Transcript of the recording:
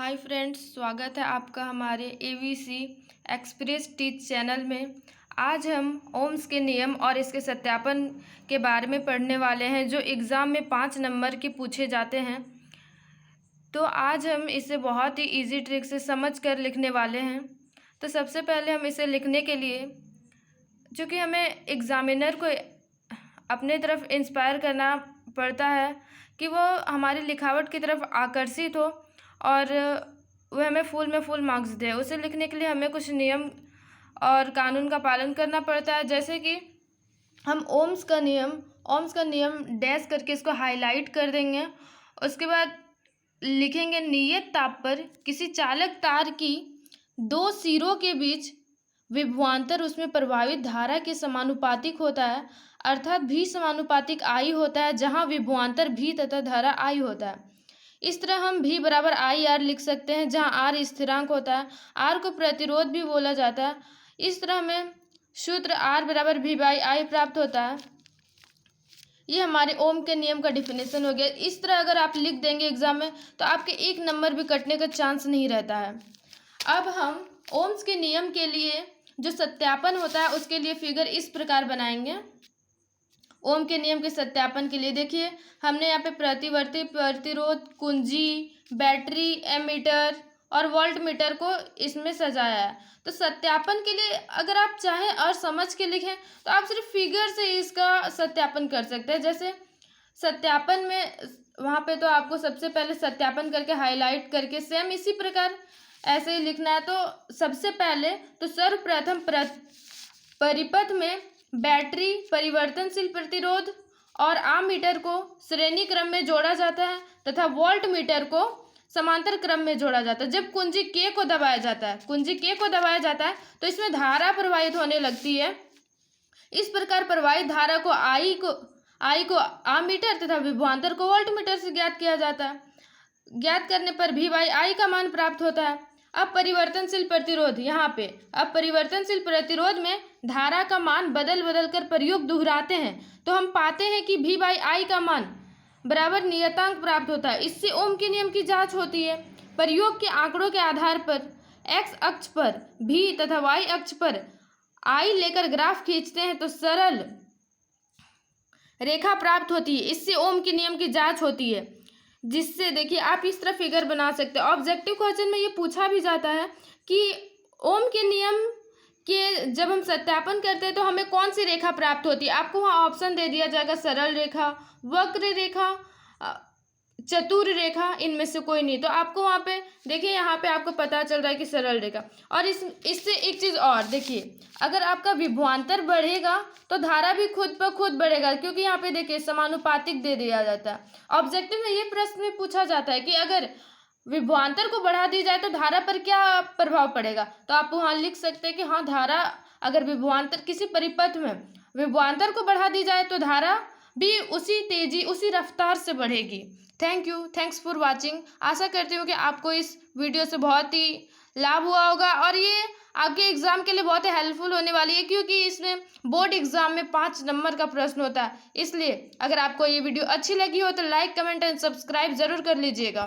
Hi friends, स्वागत है आपका हमारे एवीसी एक्सप्रेस टीच चैनल में। आज हम ओम्स के नियम और इसके सत्यापन के बारे में पढ़ने वाले हैं जो एग्ज़ाम में 5 नंबर के पूछे जाते हैं। तो आज हम इसे बहुत ही इजी ट्रिक से समझ कर लिखने वाले हैं। तो सबसे पहले हम इसे लिखने के लिए, चूँकि हमें एग्ज़ामिनर को अपने तरफ इंस्पायर करना पड़ता है कि वो हमारी लिखावट की तरफ आकर्षित हो और वह हमें फुल में फुल मार्क्स दे। उसे लिखने के लिए हमें कुछ नियम और कानून का पालन करना पड़ता है। जैसे कि हम ओम्स का नियम डैश करके इसको हाईलाइट कर देंगे। उसके बाद लिखेंगे नियत ताप पर किसी चालक तार की दो सिरों के बीच विभवांतर उसमें प्रवाहित धारा के समानुपातिक होता है, अर्थात भी समानुपातिक आई होता है, जहाँ विभवांतर भी तथा धारा आई होता है। इस तरह हम भी बराबर आई आर लिख सकते हैं, जहाँ आर स्थिरांक होता है। आर को प्रतिरोध भी बोला जाता है। इस तरह हमें सूत्र आर बराबर भी बाई आई प्राप्त होता है। ये हमारे ओम के नियम का डिफिनेशन हो गया। इस तरह अगर आप लिख देंगे एग्जाम में तो आपके 1 नंबर भी कटने का चांस नहीं रहता है। अब हम ओम्स के नियम के लिए जो सत्यापन होता है उसके लिए फिगर इस प्रकार बनाएंगे। ओम के नियम के सत्यापन के लिए देखिए, हमने यहाँ पे प्रतिवर्ती, प्रतिरोध, कुंजी, बैटरी, एमीटर और वोल्ट मीटर को इसमें सजाया है। तो सत्यापन के लिए अगर आप चाहें और समझ के लिखें तो आप सिर्फ फिगर से इसका सत्यापन कर सकते हैं। जैसे सत्यापन में वहाँ पे तो आपको सबसे पहले सत्यापन करके हाईलाइट करके सेम इसी प्रकार ऐसे ही लिखना है। तो सबसे पहले तो सर्वप्रथम परिपथ में बैटरी, परिवर्तनशील प्रतिरोध और आमीटर को श्रेणी क्रम में जोड़ा जाता है तथा वोल्ट मीटर को समांतर क्रम में जोड़ा जाता है। जब कुंजी के को दबाया जाता है तो इसमें धारा प्रवाहित होने लगती है। इस प्रकार प्रवाहित धारा को आई को आमीटर तथा विभवांतर को वोल्ट मीटर से ज्ञात किया जाता है। ज्ञात करने पर भी बाई आई का मान प्राप्त होता है। अब परिवर्तनशील प्रतिरोध, यहाँ पे अब परिवर्तनशील प्रतिरोध में धारा का मान बदल बदल कर प्रयोग दोहराते हैं तो हम पाते हैं कि भी बाई आई का मान बराबर नियतांक प्राप्त होता है। इससे ओम के नियम की जांच होती है। प्रयोग के आंकड़ों के आधार पर एक्स अक्ष पर भी तथा वाई अक्ष पर आई लेकर ग्राफ खींचते हैं तो सरल रेखा प्राप्त होती है। इससे ओम के नियम की जांच होती है। जिससे देखिए आप इस तरह फिगर बना सकते हो। ऑब्जेक्टिव क्वेश्चन में ये पूछा भी जाता है कि ओम के नियम के जब हम सत्यापन करते हैं तो हमें कौन सी रेखा प्राप्त होती है। आपको वहाँ ऑप्शन दे दिया जाएगा सरल रेखा, वक्र रेखा, चतुर रेखा, इनमें से कोई नहीं। तो आपको वहाँ पे देखिए, यहाँ पे आपको पता चल रहा है कि सरल रेखा। और इससे एक चीज़ और देखिए, अगर आपका विभवांतर बढ़ेगा तो धारा भी खुद ब खुद बढ़ेगा, क्योंकि यहाँ पे देखिए समानुपातिक दे दिया जाता है। ऑब्जेक्टिव में ये प्रश्न में पूछा जाता है कि अगर विभवांतर को बढ़ा दी जाए तो धारा पर क्या प्रभाव पड़ेगा। तो आप वहाँ लिख सकते हैं कि हाँ, धारा अगर विभवांतर किसी परिपथ में विभवांतर को बढ़ा दी जाए तो धारा भी उसी तेजी उसी रफ्तार से बढ़ेगी। Thanks for watching. आशा करती हूँ कि आपको इस वीडियो से बहुत ही लाभ हुआ होगा और ये आपके एग्जाम के लिए बहुत ही हेल्पफुल होने वाली है, क्योंकि इसमें बोर्ड एग्जाम में 5 नंबर का प्रश्न होता है। इसलिए अगर आपको ये वीडियो अच्छी लगी हो तो लाइक, कमेंट एंड सब्सक्राइब जरूर कर लीजिएगा।